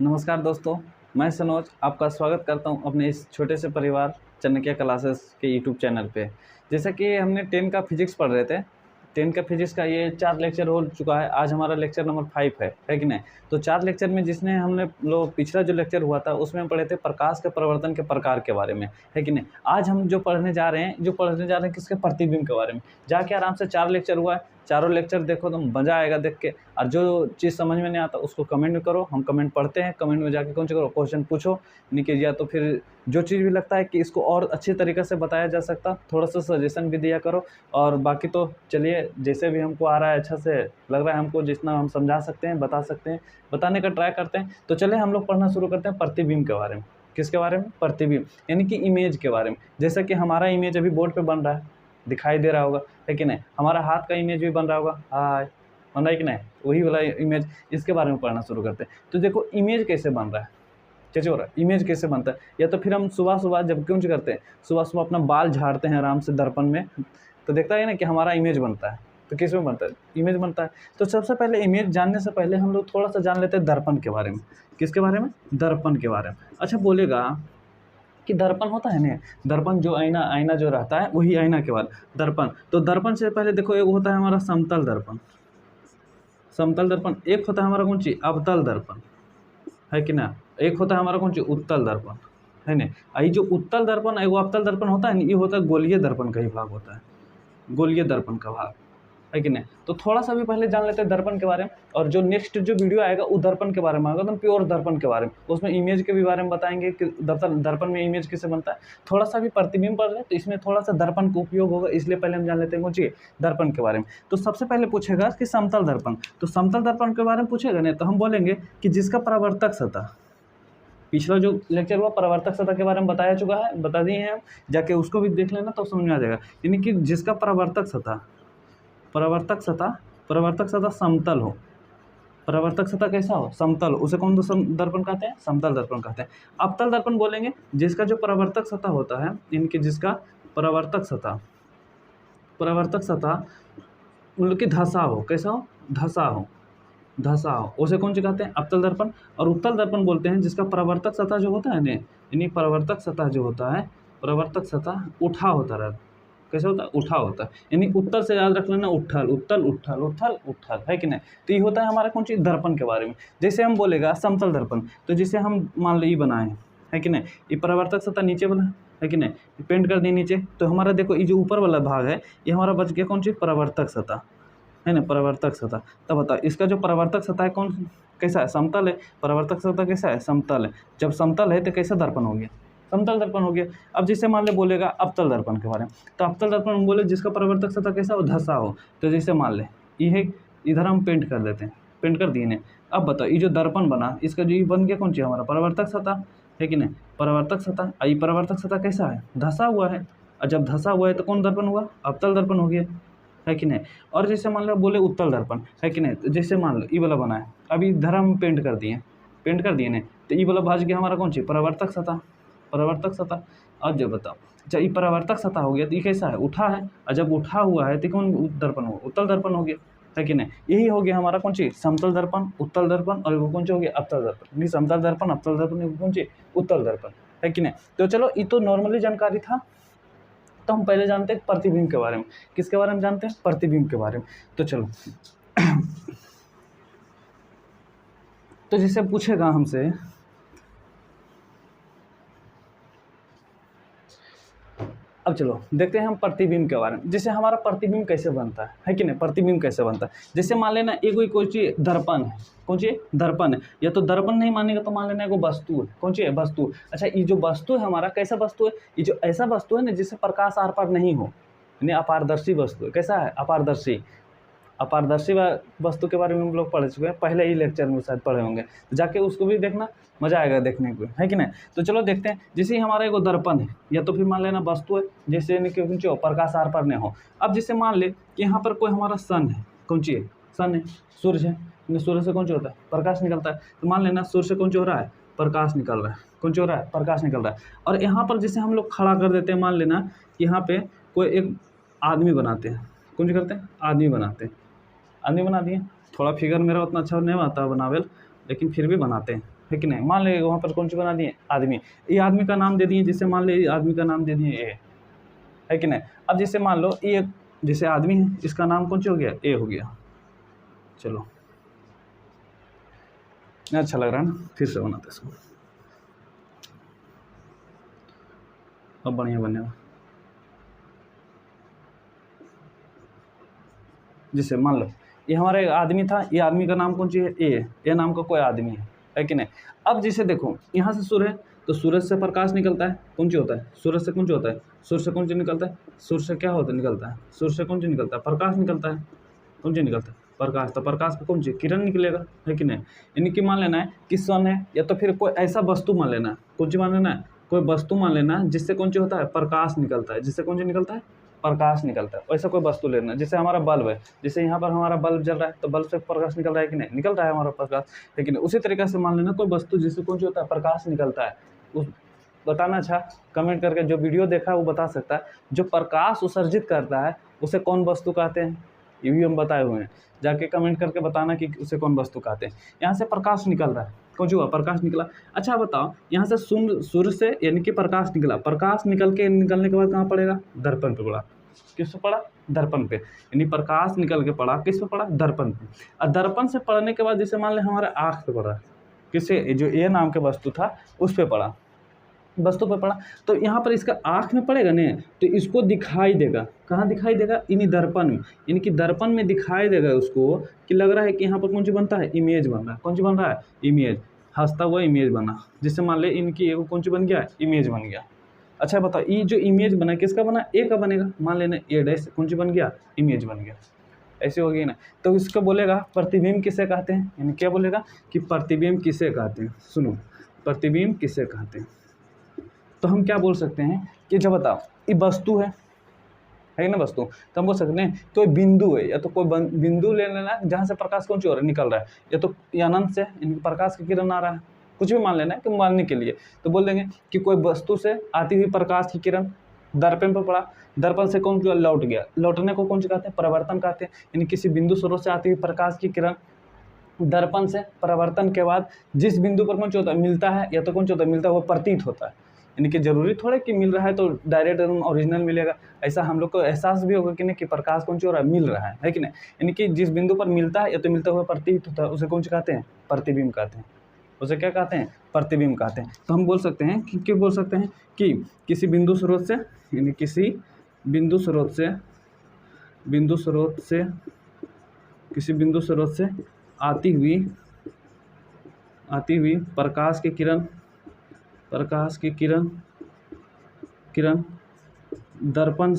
नमस्कार दोस्तों, मैं सनोज आपका स्वागत करता हूं अपने इस छोटे से परिवार चाणक्य क्लासेस के यूट्यूब चैनल पे। जैसा कि हमने 10 का फिजिक्स पढ़ रहे थे, 10 का फिजिक्स का ये 4 लेक्चर हो चुका है। आज हमारा लेक्चर नंबर 5 है कि नहीं? तो 4 लेक्चर में जिसने हमने लोग पिछला जो लेक्चर हुआ था उसमें हम पढ़े थे प्रकाश के परिवर्तन के प्रकार के बारे में, है कि नहीं? आज हम जो पढ़ने जा रहे हैं किसके? प्रतिबिंब के बारे में। जाके आराम से 4 लेक्चर हुआ है, चारों लेक्चर देखो तो मज़ा आएगा देख के। और जो चीज़ समझ में नहीं आता उसको कमेंट में करो, हम कमेंट पढ़ते हैं। कमेंट में जाके कौन सी करो, क्वेश्चन पूछो, नहीं कि या तो फिर जो चीज़ भी लगता है कि इसको और अच्छी तरीके से बताया जा सकता, थोड़ा सा सजेशन भी दिया करो। और बाकी तो चलिए, जैसे भी हमको आ रहा है, अच्छा से लग रहा है हमको, जितना हम समझा सकते हैं बता सकते हैं, बताने का ट्राई करते हैं। तो चलिए हम लोग पढ़ना शुरू करते हैं प्रतिबिंब के बारे में। किसके बारे में? प्रतिबिंब, यानी कि इमेज के बारे में। जैसा कि हमारा इमेज अभी बोर्ड पे बन रहा है, दिखाई दे रहा होगा, है कि नहीं? हमारा हाथ का इमेज भी बन रहा होगा, हाय, बन रहा है कि नहीं? वही वाला इमेज, इसके बारे में पढ़ना शुरू करते हैं। तो देखो इमेज कैसे बन रहा है, कैसे हो रहा है, इमेज कैसे बनता है। या तो फिर हम सुबह सुबह जब क्यों करते हैं, सुबह सुबह अपना बाल झाड़ते हैं आराम से दर्पण में, तो देखता है ना कि हमारा इमेज बनता है। तो किस में बनता है? इमेज बनता है। तो सबसे पहले इमेज जानने से पहले हम लोग थोड़ा सा जान लेते हैं दर्पण के बारे में। किसके बारे में? दर्पण के बारे में। अच्छा बोलेगा कि दर्पण होता है ना, दर्पण जो आईना जो रहता है वही आईना के बाद दर्पण। तो दर्पण से पहले देखो, एक होता है हमारा समतल दर्पण, समतल दर्पण। एक होता है हमारा कौन सी? अवतल दर्पण, है कि ना? एक होता है हमारा कौन सी? उत्तल दर्पण, है ना? ये जो उत्तल दर्पण है वो अवतल दर्पण होता है ना, ये होता है गोलीय दर्पण का ही भाग होता है, गोलीय दर्पण का भाग, है कि नहीं? तो थोड़ा सा भी पहले जान लेते हैं दर्पण के बारे में। और जो नेक्स्ट जो वीडियो आएगा वो दर्पण के बारे में आएगा, एकदम प्योर दर्पण के बारे में। उसमें इमेज के भी बारे में बताएंगे कि दर्पण में इमेज कैसे बनता है। थोड़ा सा भी प्रतिबिंब पढ़ रहे तो इसमें थोड़ा सा दर्पण का उपयोग होगा, इसलिए पहले हम जान लेते हैं कौन सी? दर्पण के बारे में। तो सबसे पहले पूछेगा कि समतल दर्पण। तो समतल दर्पण के बारे में पूछेगा नहीं तो हम बोलेंगे कि जिसका परावर्तक सतह, पिछला जो लेक्चर हुआ परावर्तक सतह के बारे में बता दिए हैं हम, जाके उसको भी देख लेना तो समझ में आ जाएगा। यानी कि जिसका परावर्तक सतह समतल हो, परावर्तक सतह कैसा हो? समतल हो, उसे कौन दर्पण कहते हैं? समतल दर्पण कहते हैं। अवतल दर्पण बोलेंगे जिसका जो परावर्तक सतह होता है, इनके जिसका परावर्तक सतह मतलब कि धसा हो, कैसा हो? धसा हो, उसे कौन सी कहते हैं? अवतल दर्पण। और उत्तल दर्पण बोलते हैं जिसका परावर्तक सतह जो होता है ना, यानी परावर्तक सतह जो होता है, परावर्तक सतह उठा होता रहता, कैसे होता है? उठा होता है। यानी उत्तर से याद रख लेना, उठल उत्तल उठल उठल उठल, है कि नहीं? तो ये होता है हमारा कौन सी? दर्पण के बारे में। जैसे हम बोलेगा समतल दर्पण, तो जैसे हम मान लो ये बनाए, है कि नहीं? ये परावर्तक सतह नीचे वाला, है कि नहीं? पेंट कर दिए नीचे, तो हमारा देखो ये जो ऊपर वाला भाग है ये हमारा बच गया कौन सी? परावर्तक सतह, है ना? परावर्तक सतह। तब बताओ इसका जो परावर्तक सतह है कौन कैसा है? समतल है। परावर्तक सतह कैसा है? समतल है। जब समतल है तो कैसा दर्पण हो गया? समतल दर्पण हो गया। अब जैसे मान ले बोलेगा अवतल दर्पण के बारे में, तो अवतल दर्पण हम बोले जिसका परावर्तक सतह कैसा हो? धसा हो। तो जैसे मान ले ये इधर हम पेंट कर देते हैं, पेंट कर दिए ने। अब बताओ ये जो दर्पण बना इसका जो ये बन गया कौन सी? हमारा परावर्तक सतह, है कि नहीं? परावर्तक सतह। ये परावर्तक सतह कैसा है? धसा हुआ है। और जब धसा हुआ है तो कौन दर्पण हुआ? अवतल दर्पण हो गया, है कि नहीं? और जैसे मान लो बोले उत्तल दर्पण, है कि नहीं? तो जैसे मान लो ये वाला बना है, अभी इधर हम पेंट कर दिए ने, तो ये वाला भाज गया हमारा कौन सी? परावर्तक सतह, परावर्तक सतह। अब जब बताओ, अच्छा ये परावर्तक सतह हो गया तो ये कैसा है? उठा है। और जब उठा हुआ है तो कौन दर्पण हो? उत्तल दर्पण हो गया, है कि नहीं? यही हो गया हमारा कौन सी? समतल दर्पण, उत्तल दर्पण, और वो कौन सी हो गया? अवतल दर्पण। नहीं, समतल दर्पण, अवतल दर्पण, कौन सी? उत्तल दर्पण, है कि नहीं? तो चलो ये तो नॉर्मली जानकारी था। तो हम पहले जानते हैं प्रतिबिंब के बारे में। किसके बारे में जानते हैं? प्रतिबिंब के बारे में। तो चलो तो जैसे पूछेगा हमसे, अब चलो देखते हैं हम प्रतिबिंब के बारे में। जैसे हमारा प्रतिबिंब कैसे बनता है कि नहीं? प्रतिबिंब कैसे बनता है? जैसे मान लेना कोई चीज दर्पण है, कौन सी? दर्पण है। या तो दर्पण नहीं मानेगा तो मान लेना एगो वस्तु है, कौन सी है? वस्तु। अच्छा ये जो वस्तु है हमारा कैसा वस्तु है? ये जो ऐसा वस्तु है ना जिससे प्रकाश आर पार नहीं हो, यानी अपारदर्शी वस्तु है। कैसा है? अपारदर्शी। अपारदर्शी वस्तु के बारे में हम लोग पढ़ चुके हैं, पहले ही लेक्चर में शायद पढ़े होंगे, तो जाके उसको भी देखना, मजा आएगा देखने को, है कि नहीं? तो चलो देखते हैं। जैसे हमारा एगो दर्पण है, या तो फिर मान लेना वस्तु है, जैसे कि प्रकाश आर पार नहीं हो। अब जैसे मान ले कि यहाँ पर कोई हमारा सन है, कौन सी है? सन है, सूर्य है। सूर्य से कौन सी होता है? प्रकाश निकलता है। तो मान लेना सूर्य से कौन सी हो रहा है? प्रकाश निकल रहा है। कौन सी हो रहा है? प्रकाश निकल रहा है। और यहाँ पर जैसे हम लोग खड़ा कर देते हैं, मान लेना कि यहाँ पे कोई एक आदमी बनाते हैं, कौन सी करते हैं? आदमी बनाते हैं, आदमी बना दिए। थोड़ा फिगर मेरा उतना अच्छा नहीं आता बनावेल, लेकिन फिर भी बनाते हैं, है कि नहीं। मान लीजिए वहाँ पर कौन सी बना दिए, आदमी, ये आदमी का नाम दे दिए, जिससे मान लीजिए आदमी का नाम दे दिए ए, है कि नहीं। अब जैसे मान लो ये जैसे आदमी है, इसका नाम कौन सा हो गया, ए हो गया। चलो अच्छा लग रहा है ना, फिर से बनाते इसको, अब बढ़िया बनेगा। जैसे मान लो ये हमारा एक आदमी था, ये आदमी का नाम कौन सी है, ए नाम का कोई आदमी है कि नहीं। अब जैसे देखो यहाँ से सूर्य है, तो सूरज से प्रकाश निकलता है, कौन सी होता है, सूरज से कौन सी होता है, सूर्य से कौन सी निकलता है, सूर्य से क्या होता है, निकलता है, सूर्य से कौन सी निकलता है, प्रकाश निकलता है, कौन सी निकलता है, प्रकाश। तो प्रकाश का कौन सी किरण निकलेगा, है कि नहीं। यानी कि मान लेना है कि सन है, या तो फिर कोई ऐसा वस्तु मान लेना है, कौन सी मान लेना है, कोई वस्तु मान लेना है जिससे कौन सी होता है, प्रकाश निकलता है, जिससे कौन सी निकलता है, प्रकाश निकलता है। वैसा कोई वस्तु लेना है, जैसे हमारा बल्ब है, जैसे यहाँ पर हमारा बल्ब जल रहा है, तो बल्ब से प्रकाश निकल रहा है कि नहीं, निकल रहा है हमारा प्रकाश, लेकिन उसी तरीके से मान लेना कोई वस्तु जिससे कौन सी होता है, प्रकाश निकलता है। उस बताना अच्छा कमेंट करके, जो वीडियो देखा है वो बता सकता है, जो प्रकाश उत्सर्जित करता है उसे कौन वस्तु कहते हैं, ये भी हम बताए हुए हैं, जाके कमेंट करके बताना कि उसे कौन वस्तु कहते हैं। यहाँ से प्रकाश निकल रहा है, कौन सी हुआ, प्रकाश निकला। अच्छा बताओ, यहाँ से सूर्य से यानी कि प्रकाश निकला, प्रकाश निकलने के बाद कहाँ पड़ेगा, दर्पण पे पड़ा, किस पे पड़ा, दर्पण पे, यानी प्रकाश निकल के पड़ा किस पे पड़ा, दर्पण पे। और दर्पण से पड़ने के बाद जैसे मान लें हमारे आँख पे पड़ा, किससे, जो ए नाम के वस्तु था उस पे पड़ा, वस्तु पे पड़ा, तो यहाँ पर इसका आँख में पड़ेगा नहीं, तो इसको दिखाई देगा, कहाँ दिखाई देगा, इन्हीं दर्पण में, यानी कि दर्पण में दिखाई देगा उसको कि लग रहा है कि यहाँ पर कौन सी बनता है, इमेज बन रहा है, कौन सी बन रहा है, इमेज, हंसता हुआ इमेज बना, जिससे मान ले इनकी एगो कौन सी बन गया, इमेज बन गया। अच्छा बताओ ये जो इमेज बना किसका बना, ए का बनेगा, मान लेना ए डैश कौन सी बन गया, इमेज बन गया, ऐसे हो गई ना। तो इसको बोलेगा प्रतिबिंब किसे कहते हैं, यानी क्या बोलेगा कि प्रतिबिंब किसे कहते हैं। सुनो, प्रतिबिंब किसे कहते हैं, तो हम क्या बोल सकते हैं कि जब बताओ ये वस्तु है ना, वस्तु, तो हम बोल सकते हैं कोई बिंदु है, या तो कोई बिंदु ले लेना है जहाँ से प्रकाश कौन सी हो रहा है, निकल रहा है, या तो अनंत से इनकी प्रकाश की किरण आ रहा है, कुछ भी मान लेना है कि मानने के लिए, तो बोल देंगे कि कोई वस्तु से आती हुई प्रकाश की किरण दर्पण पर पड़ा, दर्पण से कौन सा लौट गया, लौटने को कौन सी कहते हैं, परावर्तन कहते हैं। यानी किसी बिंदु स्रोत से आती हुई प्रकाश की किरण दर्पण से परावर्तन के बाद जिस बिंदु पर कौन सा होता है, मिलता है, या तो कौन सा होता है, मिलता हुआ प्रतीत होता है। यानी कि जरूरी थोड़ा कि मिल रहा है तो डायरेक्ट ओरिजिनल मिलेगा, ऐसा हम लोग को एहसास भी होगा कि नहीं कि प्रकाश कौन सी हो रहा है, मिल रहा है कि नहीं। यानी कि जिस बिंदु पर मिलता है या तो मिलता हुआ प्रतीत होता है उसे कौन सी कहते हैं, प्रतिबिंब कहते हैं, उसे क्या कहते हैं, प्रतिबिंब कहते हैं। तो हम बोल सकते हैं कि क्यों बोल सकते हैं कि किसी बिंदु स्रोत से, यानी किसी बिंदु स्रोत से किसी बिंदु स्रोत से आती हुई प्रकाश की किरण दर्पण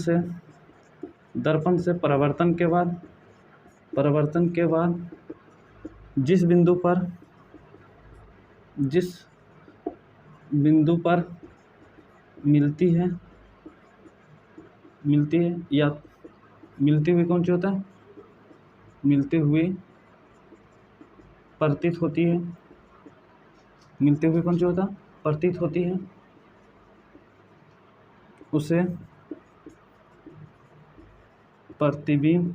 से परावर्तन के बाद जिस बिंदु पर मिलती है या मिलती हुई कौन सी होता है, मिलती हुई प्रतीत होती है, मिलती हुई कौन सी होता है, प्रतीत होती है, उसे प्रतिबिंब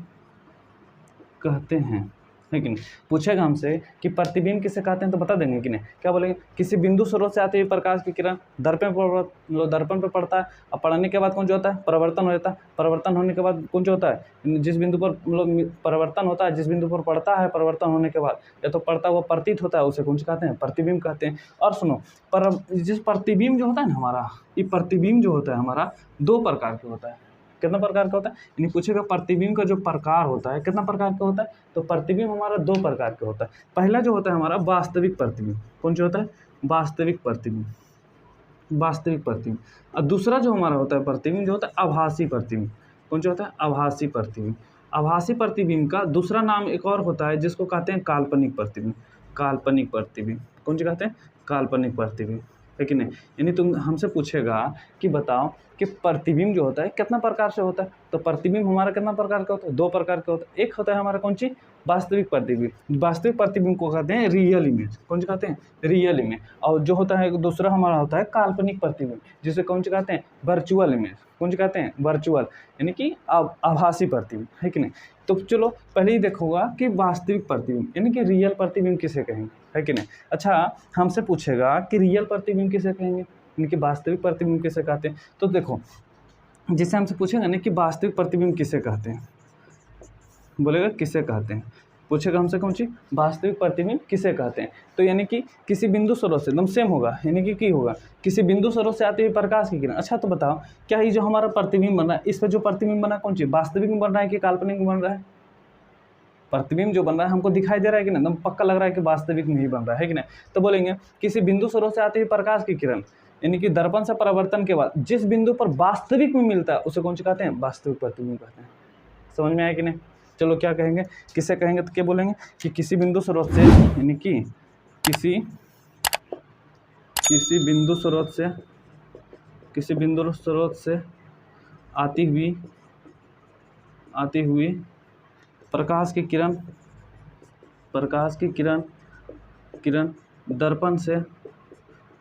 कहते हैं, है कि नहीं। पूछेगा हमसे कि प्रतिबिंब किसे कहते हैं, तो बता देंगे कि नहीं, क्या बोलेंगे, किसी बिंदु स्रोत से आती हुई प्रकाश की किरण दर्पण पर पड़ता है, और पड़ने के बाद कौन सा होता है, परिवर्तन हो जाता है, परिवर्तन होने के बाद कौन सा होता है, जिस बिंदु पर मतलब परिवर्तन होता है, जिस बिंदु पर पड़ता है परिवर्तन होने के बाद या तो पड़ता हुआ प्रतीत होता है उसे कौन सा कहते हैं, प्रतिबिंब कहते हैं। और सुनो, जिस प्रतिबिंब जो होता है ना हमारा, ये प्रतिबिंब जो होता है हमारा 2 प्रकार के होता है। कितना प्रकार का होता है, यानी पूछेगा प्रतिबिंब का जो प्रकार होता है कितना प्रकार का होता है, तो प्रतिबिंब हमारा 2 प्रकार का होता है। पहला जो होता है हमारा वास्तविक प्रतिबिंब, कौन सा होता है, वास्तविक प्रतिबिंब। और दूसरा जो हमारा होता है प्रतिबिंब जो होता है आभासी प्रतिबिंब, कौन सा होता है, आभासी प्रतिबिंब। आभासी प्रतिबिंब का दूसरा नाम एक और होता है जिसको कहते हैं काल्पनिक प्रतिबिंब, कौन सा कहते हैं, काल्पनिक प्रतिबिंब, है कि नहीं। यानी तुम हमसे पूछेगा कि बताओ कि प्रतिबिंब जो होता है कितना प्रकार से होता है, तो प्रतिबिंब हमारा कितना प्रकार का होता है, 2 प्रकार का होता है। एक होता है हमारा कौन सी, वास्तविक प्रतिबिंब, वास्तविक प्रतिबिंब को कहते हैं रियल इमेज, कौन सा कहते हैं, रियल इमेज। और जो होता है दूसरा हमारा होता है काल्पनिक प्रतिबिंब, जिसे कौन सा कहते हैं, वर्चुअल इमेज, कौन सा कहते हैं, वर्चुअल, यानी कि आभासी प्रतिबिंब, है कि नहीं। तो चलो पहले ही देखोगा कि वास्तविक प्रतिबिंब यानी कि रियल प्रतिबिंब किसे कहेंगे, है कि नहीं। अच्छा, हमसे पूछेगा कि रियल प्रतिबिंब किसे कहेंगे, यानी कि वास्तविक प्रतिबिंब किसे कहते हैं। तो देखो, जिससे हमसे पूछेगा ना कि वास्तविक प्रतिबिंब किसे कहते हैं, बोलेगा किसे कहते हैं, पूछेगा हमसे कौन सी वास्तविक प्रतिबिंब किसे कहते हैं। तो यानी कि किसी बिंदु स्रोत से, एकदम सेम होगा, यानी कि होगा किसी बिंदु स्रोत से आती हुई प्रकाश की किरण। अच्छा, तो बताओ क्या ये जो हमारा प्रतिबिंब बन रहा है, इस पर जो प्रतिबिंब बना कौन सी वास्तविक में बन रहा है कि काल्पनिक में बन रहा है। प्रतिबिंब जो बन रहा है हमको दिखाई दे रहा है कि नहीं, एकदम पक्का लग रहा है कि वास्तविक में ही बन रहा है कि नहीं। तो बोलेंगे किसी बिंदु स्रोत से आती हुई प्रकाश की किरण, यानी कि दर्पण से परावर्तन के बाद जिस बिंदु पर वास्तविक में मिलता है उसे कौन सी कहते हैं, वास्तविक प्रतिबिंब कहते हैं। समझ में आया कि नहीं। चलो क्या कहेंगे, किसे कहेंगे, तो क्या बोलेंगे कि किसी बिंदु स्रोत से, यानी कि किसी बिंदु स्रोत से आती हुई प्रकाश की किरण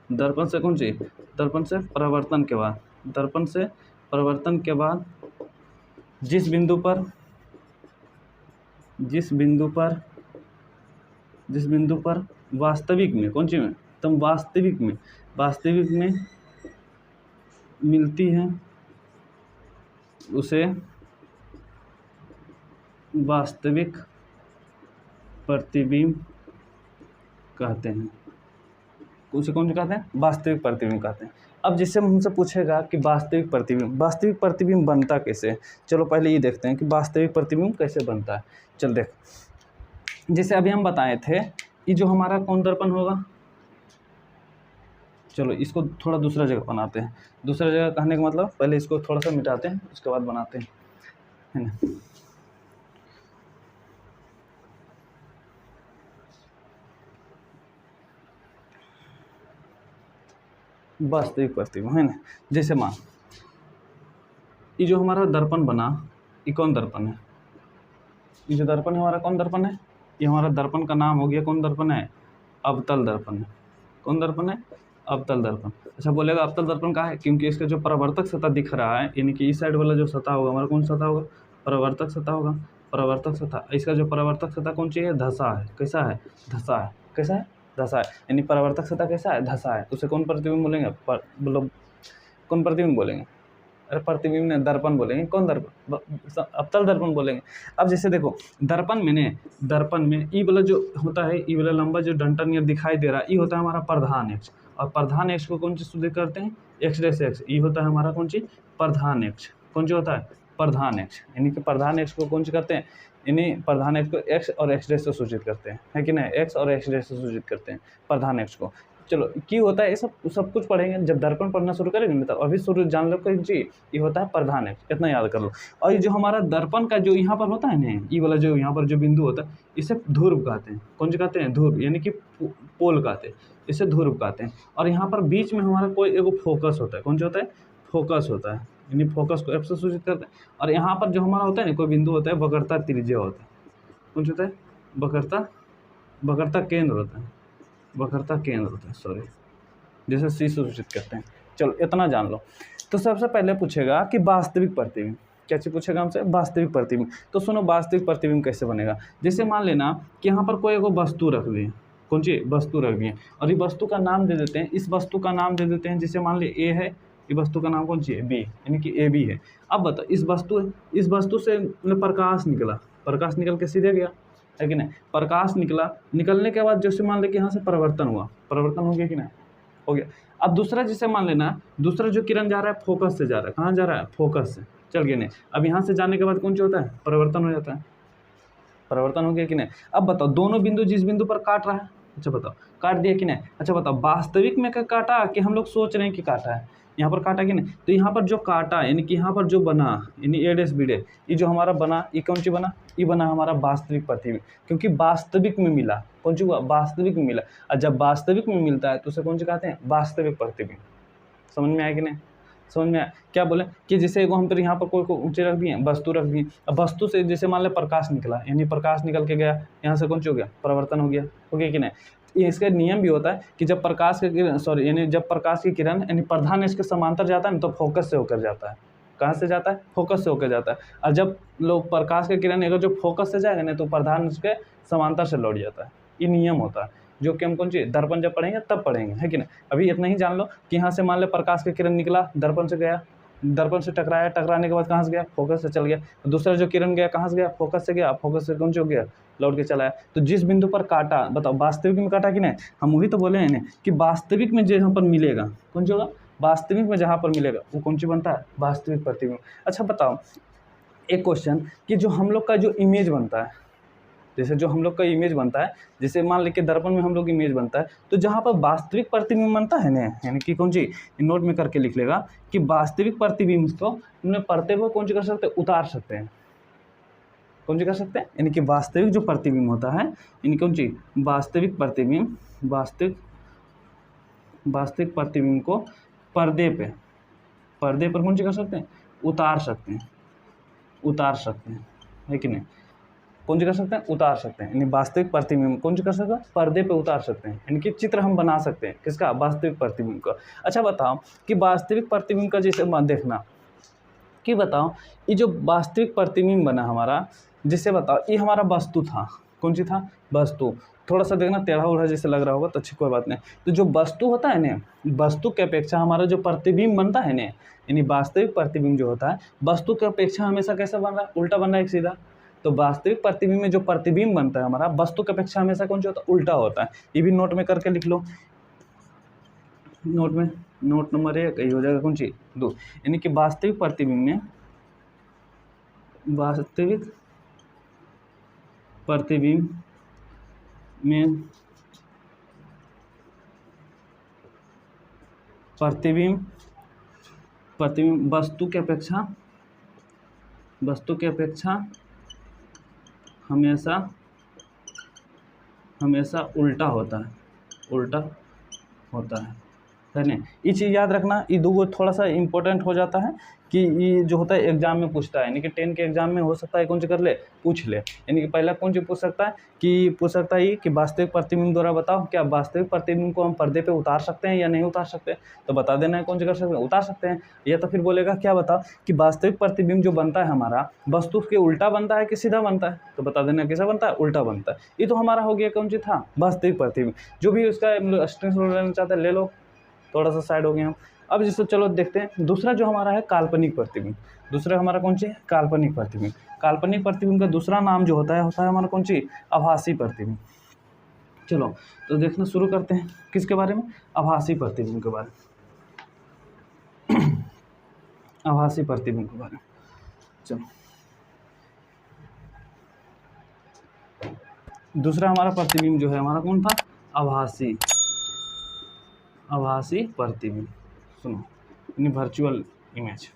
दर्पण से कौन सी, दर्पण से परावर्तन के बाद जिस बिंदु पर वास्तविक में कौन सी में, तुम वास्तविक में मिलती है उसे वास्तविक प्रतिबिंब कहते हैं। उसे कौन सा कहते हैं, वास्तविक प्रतिबिंब कहते हैं। अब जिससे हमसे पूछेगा कि वास्तविक प्रतिबिंब बनता कैसे है, चलो पहले ये देखते हैं कि वास्तविक प्रतिबिंब कैसे बनता है। चल देख, जैसे अभी हम बताए थे, ये जो हमारा कौन दर्पण होगा, चलो इसको थोड़ा दूसरा जगह बनाते हैं। दूसरा जगह कहने का मतलब पहले इसको थोड़ा सा मिटाते हैं, उसके बाद बनाते हैं, है ना। वास्तविक प्रतिबिंब है ना। जैसे मान ये जो हमारा दर्पण बना, ये कौन दर्पण है, ये जो दर्पण है हमारा कौन दर्पण है, ये हमारा दर्पण का नाम हो गया कौन दर्पण है, अवतल दर्पण है। कौन दर्पण है, अवतल दर्पण। अच्छा, बोलेगा अवतल दर्पण का है क्योंकि इसका जो परावर्तक सतह दिख रहा है, यानी कि इस साइड वाला जो सतह होगा हमारा कौन सतह होगा, परावर्तक सतह होगा। परावर्तक सतह, इसका जो परावर्तक सतह कौन सी है, धसा है। कैसा है, धसा है। कैसा है, धसा है। यानी परावर्तक सतह कैसा है, धसा है। उसे कौन प्रतिबिंब बोलेंगे, मतलब कौन प्रतिबिंब बोलेंगे, अरे प्रतिबिंब ने दर्पण बोलेंगे। कौन दर्पण, अवतल दर्पण बोलेंगे। अब जैसे देखो दर्पण में ई वाला जो होता है, ई वाला लंबा जो डंटा नियर दिखाई दे रहा है, ई होता है हमारा प्रधान अक्ष। और प्रधान अक्ष को कौन सी सूचित करते हैं, एक्स डैश एक्स। ई होता है हमारा कौन सी, प्रधान अक्ष। कौन सी होता है, प्रधान अक्ष। यानी कि प्रधान अक्ष को कौन सी करते हैं, यानी प्रधान अक्ष को एक्स और एक्स डैश से सूचित करते हैं, है कि नहीं, एक्स और एक्स डैश से सूचित करते हैं प्रधान अक्ष को। चलो की होता है, ये सब कुछ पढ़ेंगे जब दर्पण पढ़ना शुरू करेंगे ना, तब अभी शुरू जान लो कि जी ये होता है प्रधान अक्ष, इतना याद कर लो। और ये जो हमारा दर्पण का जो यहाँ पर होता है ना, ये वाला जो यहाँ पर जो बिंदु होता है, इसे ध्रुव कहते हैं। कौन सी कहते हैं, ध्रुव, यानी कि पोल कहते हैं, इसे ध्रुव कहते हैं। और यहाँ पर बीच में हमारा कोई एगो फोकस होता है। कौन सा होता है, फोकस होता है, यानी फोकस को एफ से सूचित करते हैं। और यहाँ पर जो हमारा होता है ना, कोई बिंदु होता है, वक्रता त्रिज्या होता है। कौन सा होता है, वक्रता केंद्र होता है, वक्रता केंद्र होता है, सॉरी, जैसे सी से सूचित करते हैं। चलो इतना जान लो। तो सबसे पहले पूछेगा कि वास्तविक प्रतिबिंब, क्या चीज पूछेगा हमसे, वास्तविक प्रतिबिंब। तो सुनो वास्तविक प्रतिबिंब कैसे बनेगा। जैसे मान लेना कि यहाँ पर कोई एगो वस्तु रख दी है, कौन सी वस्तु रख दी है, और ये वस्तु का नाम दे देते हैं, इस वस्तु का नाम दे देते हैं, जैसे मान ली ए है, ये वस्तु का नाम कौन सी है, बी, यानी कि ए बी है। अब बताओ इस वस्तु से प्रकाश निकल के सीधे गया, है कि नहीं, प्रकाश निकलने के बाद जैसे मान ले कि यहाँ से परावर्तन हो गया कि नहीं, हो गया। अब दूसरा जैसे मान लेना, दूसरा जो किरण जा रहा है फोकस से जा रहा है, कहाँ जा रहा है, फोकस से चल गया नहीं। अब यहाँ से जाने के बाद कौन सा होता है, परावर्तन हो जाता है, परावर्तन हो गया कि नहीं। अब बताओ दोनों बिंदु जिस बिंदु पर काट रहा है, अच्छा बताओ काट दिया कि नहीं। अच्छा बताओ वास्तविक में क्या काटा कि हम लोग सोच रहे हैं कि काटा है, यहाँ पर काटा कि नहीं। तो यहाँ पर जो काटा यानी कि यहाँ पर जो बना, यानी ए डैश बी डैश, ये जो हमारा बना, ये कौन सी बना, ये बना हमारा वास्तविक प्रतिबिंब, क्योंकि वास्तविक में मिला। कौन सी हुआ, वास्तविक में मिला। और जब वास्तविक में मिलता है तो उसे कौन सी कहते हैं, वास्तविक प्रतिबिंब। समझ में आया कि नहीं, समझ में आया। क्या बोले कि जैसे एगो हम पर यहाँ पर कोई ऊंचे रख दिए, वस्तु रख दी, अब वस्तु से जैसे मान ले प्रकाश निकला, यानी प्रकाश निकल के गया, यहाँ से कौन सी हो गया, परावर्तन हो गया कि नहीं। ये इसका नियम भी होता है कि जब प्रकाश की किरण यानी जब प्रकाश की किरण यानी प्रधान इसके समांतर जाता है ना, तो फोकस से होकर जाता है। कहाँ से जाता है, फोकस से होकर जाता है। और जब लोग प्रकाश की किरण अगर जो फोकस से जाएगा ना, तो प्रधान उसके समांतर से लौट जाता है। ये नियम होता है। जो कि हम कौन सी दर्पण जब पढ़ेंगे तब पढ़ेंगे, है कि नहीं। अभी इतना ही जान लो कि यहाँ से मान लो प्रकाश की किरण निकला, दर्पण से गया, दर्पण से टकराया, टकराने के बाद कहाँ से गया, फोकस से चल गया। दूसरा जो किरण गया कहाँ से गया, फोकस से गया, फोकस से कौन से हो गया, लौट के चला आया। तो जिस बिंदु पर काटा, बताओ वास्तविक में काटा कि नहीं, हम वही तो बोले हैं कि वास्तविक में जहाँ पर मिलेगा कौन सी होगा, वास्तविक में जहाँ पर मिलेगा वो कौन सी बनता है, वास्तविक प्रतिबिंब। अच्छा बताओ एक क्वेश्चन कि जो हम लोग का जो इमेज बनता है, जैसे जो हम लोग का इमेज बनता है, जैसे मान लीजिए दर्पण में हम लोग इमेज बनता है, तो जहाँ पर वास्तविक प्रतिबिंब बनता है ना, यानी कि कौन सी नोट में करके लिख लेगा कि वास्तविक प्रतिबिंब को हमने पढ़ते हुए कौन सी कर सकते हैं, उतार सकते हैं, कौन सी कर सकते हैं, यानी कि वास्तविक जो प्रतिबिंब होता है, यानी कौन सी वास्तविक प्रतिबिंब, वास्तविक प्रतिबिंब को पर्दे पर कौन सी कर सकते हैं, उतार सकते हैं, है कि नहीं, कौन सी कर सकते हैं, उतार सकते हैं। यानी वास्तविक प्रतिबिंब कौन सी कर सकते हैं, पर्दे पे उतार सकते हैं, यानी कि चित्र हम बना सकते हैं किसका, वास्तविक प्रतिबिंब का। अच्छा बताओ कि वास्तविक प्रतिबिंब का जैसे देखना कि बताओ ये जो वास्तविक प्रतिबिंब बना हमारा, जिससे बताओ ये हमारा वस्तु था, कौन सी था, वस्तु। थोड़ा सा देखना टेढ़ा उड़ा जैसे लग रहा होगा तो अच्छी कोई बात नहीं। तो जो वस्तु होता है ना, वस्तु के अपेक्षा हमारा जो प्रतिबिंब बनता है ना, यानी वास्तविक प्रतिबिंब जो होता है वस्तु के अपेक्षा हमेशा कैसा बन रहा है, उल्टा बन रहा है एक सीधा। तो वास्तविक प्रतिबिंब में जो प्रतिबिंब बनता है हमारा वस्तु के अपेक्षा हमेशा कौन सा होता है, उल्टा होता है। ये भी नोट में करके लिख लो, नोट में, नोट नंबर 1 यही हो जाएगा कौन सी 2, यानी कि वास्तविक प्रतिबिंब में प्रतिबिंब वस्तु के अपेक्षा हमेशा उल्टा होता है ना। ये चीज़ याद रखना, ये दो थोड़ा सा इंपॉर्टेंट हो जाता है कि ये जो होता है एग्जाम में पूछता है, यानी कि 10 के एग्जाम में हो सकता है कौन सी कर ले, पूछ ले। यानी कि पहला कौन सी पूछ सकता है ये कि वास्तविक प्रतिबिंब द्वारा बताओ क्या वास्तविक प्रतिबिंब को हम पर्दे पे उतार सकते हैं या नहीं उतार सकते, तो बता देना है कौन सी कर सकते हैं, उतार सकते हैं। या तो फिर बोलेगा क्या बताओ कि वास्तविक प्रतिबिंब जो बनता है हमारा वस्तु के उल्टा बनता है कि सीधा बनता है, तो बता देना कैसा बनता है, उल्टा बनता है। ये तो हमारा हो गया कौन सी था, वास्तविक प्रतिबिंब। जो भी उसका स्क्रीनशॉट लेना चाहते हैं ले लो, थोड़ा सा साइड हो गया हम। अब जिसको चलो देखते हैं दूसरा जो हमारा है काल्पनिक प्रतिबिंब। दूसरा हमारा कौन सी है, काल्पनिक प्रतिबिंब। काल्पनिक प्रतिबिंब का दूसरा नाम जो होता है हमारा कौन सी, आभासी प्रतिबिंब। चलो तो देखना शुरू करते हैं किसके बारे में, आभासी प्रतिबिंब के बारे में। आभासी प्रतिबिंब के बारे में चलो, दूसरा हमारा प्रतिबिंब जो है हमारा कौन था, आभासी प्रतिबिंब। सुनो, यानी वर्चुअल इमेज,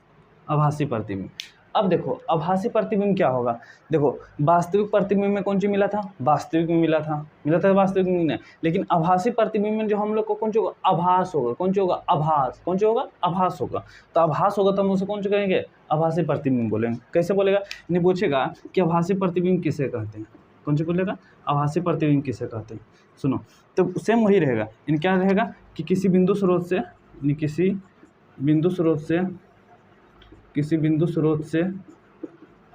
आभासी प्रतिबिंब। अब देखो आभासी प्रतिबिंब क्या होगा, देखो वास्तविक प्रतिबिंब में कौन सी मिला था, वास्तविक में मिला था वास्तविक में नहीं, लेकिन आभासी प्रतिबिंब में जो हम लोग को कौन सी होगा, आभास होगा, कौन सी होगा, आभास, कौन सी होगा, आभास होगा। तो आभास होगा तो हम उसे कौन सी कहेंगे, आभासी प्रतिबिंब बोलेंगे। कैसे बोलेगा, नहीं पूछेगा कि आभासी प्रतिबिंब किसे कहते हैं, कौन सी बोलेगा, आभासी प्रतिबिंब किसे कहते हैं। सुनो तो सेम वही रहेगा, यानी क्या रहेगा कि किसी बिंदु स्रोत से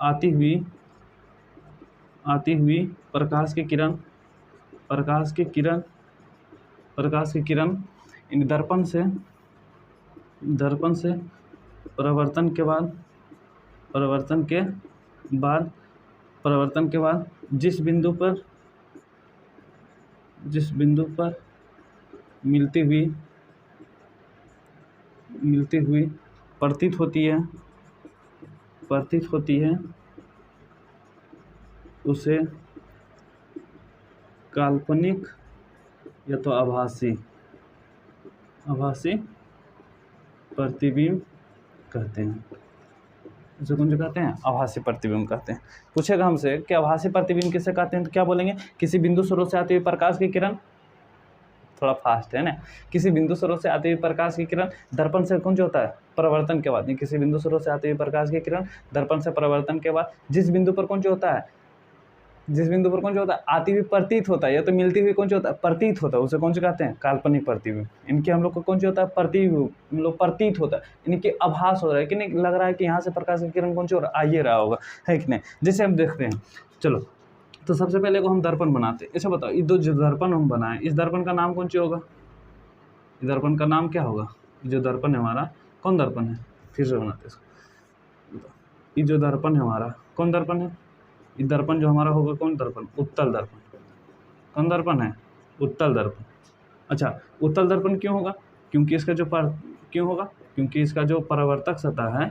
आती हुई प्रकाश की किरण इन दर्पण से परावर्तन के बाद जिस बिंदु पर मिलती हुई प्रतीत होती है उसे काल्पनिक या तो आभासी प्रतिबिंब कहते हैं। इसे कौन से कहते हैं, आभासी प्रतिबिंब कहते हैं। पूछेगा हमसे कि आभासी प्रतिबिंब किसे कहते हैं, तो क्या बोलेंगे, किसी बिंदु स्रोत से आती हुई प्रकाश की किरण, थोड़ा फास्ट है ना, किसी बिंदु स्रोत से आती हुई प्रकाश की किरण दर्पण से कौन जो होता है, परावर्तन के बाद, किसी बिंदु स्रोत से आती हुई प्रकाश की किरण दर्पण से परावर्तन के बाद जिस बिंदु पर कौन जो होता है, आती हुई प्रतीत होता है, या तो मिलती हुई कौन सा होता है, प्रतीत होता है, उसे कौन से कहते हैं, काल्पनिक प्रतिबिंब। इनके हम लोग को कौन सा होता है, प्रतीत होता है, इनके आभास हो रहा है कि नहीं, लग रहा है कि यहाँ से प्रकाश की किरण कौन सी हो रहा है, आ ही रहा होगा, है कि नहीं। जैसे हम देखते हैं, चलो तो सबसे पहले को हम दर्पण बनाते हैं। अच्छा बताओ, ये दो जो दर्पण हम बनाए, इस दर्पण का नाम कौन सी होगा? इस दर्पण का नाम क्या होगा? जो दर्पण है हमारा, कौन दर्पण है? फिर से बनाते हैं इसको। ये जो दर्पण है हमारा, कौन दर्पण है? ये दर्पण जो हमारा होगा, कौन दर्पण? उत्तल दर्पण। कौन दर्पण है? उत्तल दर्पण। अच्छा, उत्तल दर्पण क्यों होगा? क्योंकि इसका जो क्यों होगा? क्योंकि इसका जो परावर्तक सतह है,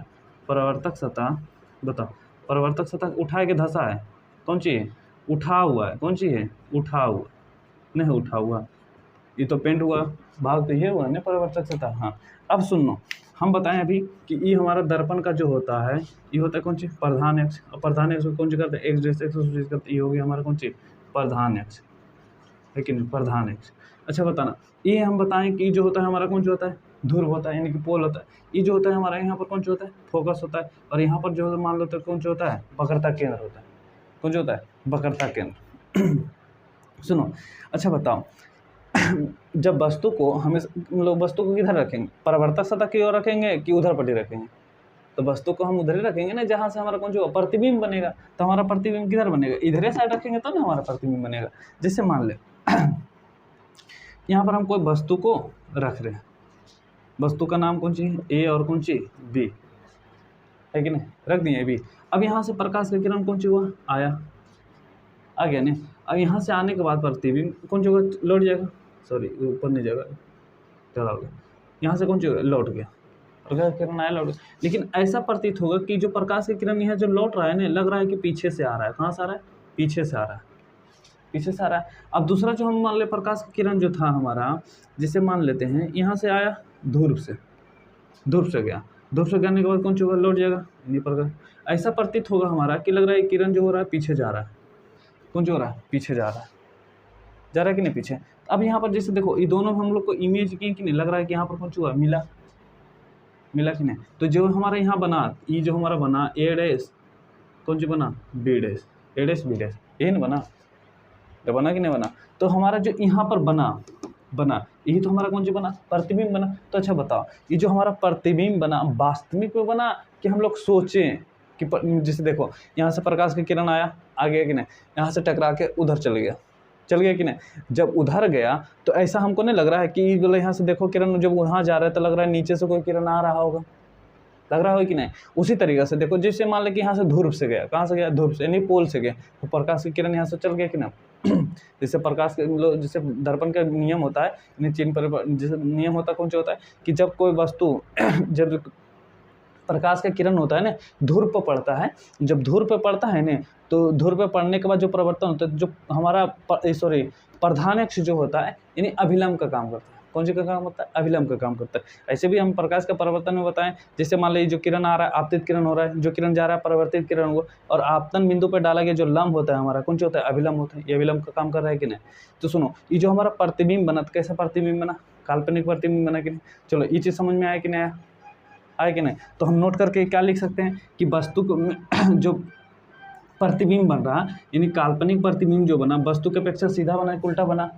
परावर्तक सतह, बताओ, परावर्तक सतह उठा के धंसा है, कौन सी है? उठा हुआ है, कौन सी है? उठा हुआ, नहीं उठा हुआ, ये तो पेंट हुआ भाग, तो ये हुआ ना परावर्तक सतह। हाँ, अब सुनो, हम बताएं अभी कि ये हमारा दर्पण का जो होता है, ये होता है कौन सी? प्रधान अक्ष। और प्रधान अक्ष को कौन सी करते हैं? एक्स जैसे एक्स सूचित करते हैं। ये हो गया हमारा कौन सी? प्रधान अक्ष, है कि नहीं? प्रधान अक्ष। अच्छा बताना, ये हम बताएं कि जो होता है हमारा कौन सा होता है? ध्रुव होता है, यानी कि पोल होता है। ये जो होता है हमारा यहाँ पर कौन सा होता है? फोकस होता है। और यहाँ पर जो मान लो तो कौन सा होता है? वक्रता केंद्र होता है। कौन सा होता है? वक्रता केंद्र। सुनो, अच्छा बताओ, जब वस्तु को हमें लोग वस्तु को किधर रखेंगे? परावर्तक सतह की ओर रखेंगे कि उधर पट्टी रखेंगे? तो वस्तु को हम उधर ही रखेंगे ना जहाँ से हमारा कौन जो प्रतिबिंब बनेगा। तो हमारा प्रतिबिंब किधर बनेगा? इधर साइड रखेंगे तो ना हमारा प्रतिबिंब बनेगा। जैसे मान ले यहाँ पर हम कोई वस्तु को रख रहे हैं, वस्तु का नाम कौन सी है? ए और कौन सी? बी, है कि नहीं? रख दिए बी। अब यहाँ से प्रकाश का किरण कौन सी हुआ? आया, आ गया नहीं? अब यहाँ से आने के बाद प्रतिबिंब कौन सी होगा? लौट जाएगा, सॉरी ऊपर नहीं जाएगा, चला हो गया। यहाँ से कौन सी लौट गया, प्रकाश किरण आया, लौट गया। लेकिन ऐसा प्रतीत होगा कि जो प्रकाश की किरण यहाँ जो लौट रहा है ना, लग रहा है कि पीछे से आ रहा है। कहाँ से आ रहा है? पीछे से आ रहा है, पीछे से आ रहा है। अब दूसरा जो हम मान ले प्रकाश की किरण जो था हमारा, जिसे मान लेते हैं यहाँ से आया ध्रुव से, ध्रुव से गया, ध्रुव से जाने के बाद कौन सी होगा? लौट जाएगा, नहीं प्रकाश। ऐसा प्रतीत होगा हमारा कि लग रहा है किरण जो हो रहा है पीछे जा रहा है। कौन जो हो रहा है? पीछे जा रहा है, जा रहा है कि नहीं पीछे? अब यहाँ पर जैसे देखो, ये दोनों हम लोग को इमेज की कि नहीं, लग रहा है कि यहाँ पर कौन सा हुआ? मिला, मिला कि नहीं? तो जो हमारा यहाँ बना, ये जो हमारा बना ए डैश, कौन सी बना? बी डैश, ए डैश बी डैश, ये नहीं बना? तो बना कि नहीं बना? तो हमारा जो यहाँ पर बना यही तो हमारा कौन सी बना? प्रतिबिंब बना। तो अच्छा बताओ, ये जो हमारा प्रतिबिंब बना वास्तविक में बना कि हम लोग सोचें कि जैसे देखो यहाँ से प्रकाश की किरण आया, आ गया कि नहीं? यहाँ से टकरा के उधर चल गया कि नहीं? जब उधर गया तो ऐसा हमको नहीं लग रहा है कि बोले यहाँ से देखो किरण जब वहाँ जा रहा है तो लग रहा है नीचे से कोई किरण आ रहा होगा, लग रहा हो कि नहीं? उसी तरीके से देखो, जैसे मान ले कि यहाँ से ध्रुव से गया, कहाँ से गया? ध्रुव से, यानी पोल से गया, तो प्रकाश की किरण यहाँ से चल गया कि ना? जैसे प्रकाश के मतलब जैसे दर्पण का नियम होता है, जैसे नियम होता है कौन सा होता है कि जब कोई वस्तु जब प्रकाश का किरण होता है ना, ध्रुव पर पड़ता है, जब ध्रुव पर पड़ता है ना, तो ध्रुव पर पड़ने के बाद जो परिवर्तन होता है, जो हमारा प्रधान अक्ष जो होता है, यानी अभिलंब का काम करता है। कौन सी का काम होता है? अभिलंब का काम करता है। ऐसे भी हम प्रकाश का परिवर्तन में बताएं, जैसे मान लीजिए जो किरण आ रहा है आपतित किरण हो रहा है, जो किरण जा रहा है परावर्तित किरण हुआ, और आपतन बिंदु पर डाला गया जो लंब होता है हमारा कौन सा होता है? अभिलंब होता है। ये अभिलंब का काम कर रहा है कि नहीं? तो सुनो, ये जो हमारा प्रतिबिंब बना, कैसा प्रतिबिंब बना? काल्पनिक प्रतिबिंब बना कि नहीं? चलो ये चीज़ समझ में आया कि नहीं आया कि नहीं? तो हम नोट करके क्या लिख सकते हैं कि वस्तु को जो प्रतिबिंब बन रहा, यानी काल्पनिक प्रतिबिंब जो बना, वस्तु के अपेक्षा सीधा बना कि उल्टा बना?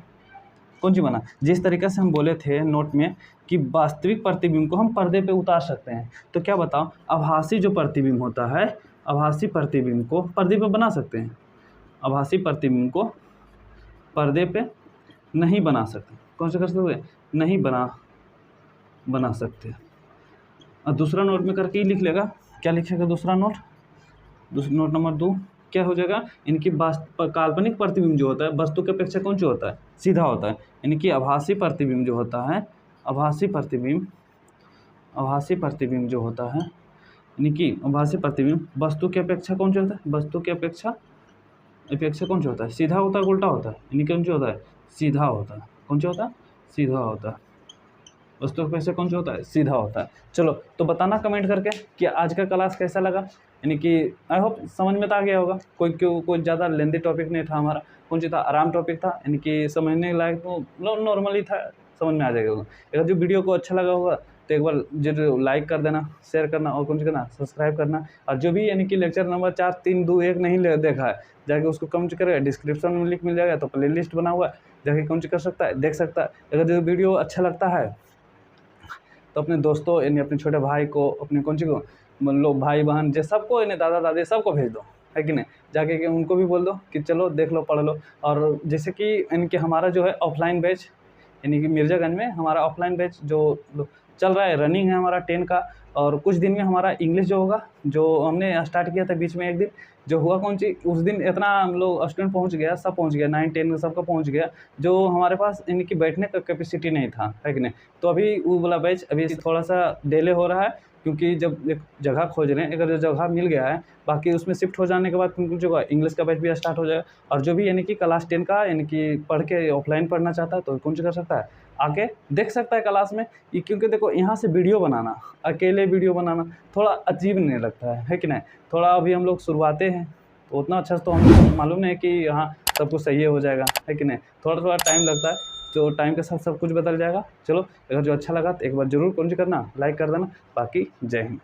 कौन सी बना? जिस तरीके से हम बोले थे नोट में कि वास्तविक प्रतिबिंब को हम पर्दे पे उतार सकते हैं, तो क्या बताओ, आभासी जो प्रतिबिंब होता है, आभासी प्रतिबिंब को पर्दे पे बना सकते हैं? आभासी प्रतिबिंब को पर्दे पे नहीं बना सकते। कौन से कर सकते? नहीं बना सकते। और दूसरा नोट में करके ही लिख लेगा, क्या लिखेगा दूसरा नोट? दूसरा नोट नंबर 2 क्या हो जाएगा? इनकी काल्पनिक प्रतिबिंब जो होता है वस्तु के अपेक्षा कौन सा होता है? सीधा होता है। यानी कि आभासी प्रतिबिंब जो होता है, आभासी प्रतिबिंब जो होता है, यानी कि आभासी प्रतिबिंब वस्तु की अपेक्षा कौन सा होता है? वस्तु की अपेक्षा कौन सा होता है? सीधा होता है, उल्टा होता है? यानी कौन सा होता है? सीधा होता है। कौन सा होता है? सीधा होता है। वस्तु की अपेक्षा कौन सा होता है? सीधा होता है। चलो तो बताना कमेंट करके कि आज का क्लास कैसा लगा। यानी कि आई होप समझ में तो आ गया होगा। कोई ज़्यादा लेंदी टॉपिक नहीं था हमारा, कौन सा था? आराम टॉपिक था, यानी कि समझने लायक तो नॉर्मली था, समझ में आ जाएगा। अगर जो वीडियो को अच्छा लगा होगा तो एक बार जरूर लाइक कर देना, शेयर करना और कौन सा करना? सब्सक्राइब करना। और जो भी यानी कि लेक्चर नंबर 4, 3, 2, 1 नहीं देखा है, जाके उसको कमेंट करेगा, डिस्क्रिप्शन में लिंक मिल जाएगा, तो प्ले लिस्ट बना हुआ है, जाके कौन सा कर सकता है? देख सकता है। अगर जो वीडियो अच्छा लगता है तो अपने दोस्तों यानी अपने छोटे भाई को, अपने कौन सी को, मतलब भाई बहन जो सबको, यानी दादा दादी सबको भेज दो, है कि नहीं? जाके के उनको भी बोल दो कि चलो देख लो, पढ़ लो। और जैसे कि इनके हमारा जो है ऑफलाइन बैच, यानी कि मिर्ज़ागंज में हमारा ऑफलाइन बैच जो चल रहा है, रनिंग है हमारा 10 का। और कुछ दिन में हमारा इंग्लिश जो होगा, जो हमने स्टार्ट किया था बीच में एक दिन, जो हुआ कौन चीज़, उस दिन इतना हम लोग स्टूडेंट पहुंच गया, सब पहुंच गया, 9 10 सबका पहुंच गया, जो हमारे पास यानी कि बैठने का कैपेसिटी नहीं था, है कि नहीं। तो अभी वो वाला बैच अभी थोड़ा सा डिले हो रहा है, क्योंकि जब एक जगह खोज रहे हैं, अगर जो जगह मिल गया है, बाकी उसमें शिफ्ट हो जाने के बाद कुछ जो इंग्लिश का बैच भी स्टार्ट हो जाएगा। और जो भी यानी कि क्लास 10 का यानी कि पढ़ के ऑफलाइन पढ़ना चाहता है तो कौन कर सकता है, आके देख सकता है क्लास में। ये क्योंकि देखो यहाँ से वीडियो बनाना, अकेले वीडियो बनाना थोड़ा अजीब नहीं लगता है कि नहीं। थोड़ा अभी हम लोग शुरुआते हैं, तो उतना अच्छा तो हमको मालूम नहीं है कि हाँ सब कुछ सही हो जाएगा, है कि नहीं। थोड़ा थोड़ा टाइम लगता है, तो टाइम के साथ सब कुछ बदल जाएगा। चलो, अगर जो अच्छा लगा तो एक बार ज़रूर कौन करना, लाइक कर देना। बाकी जय हिंद।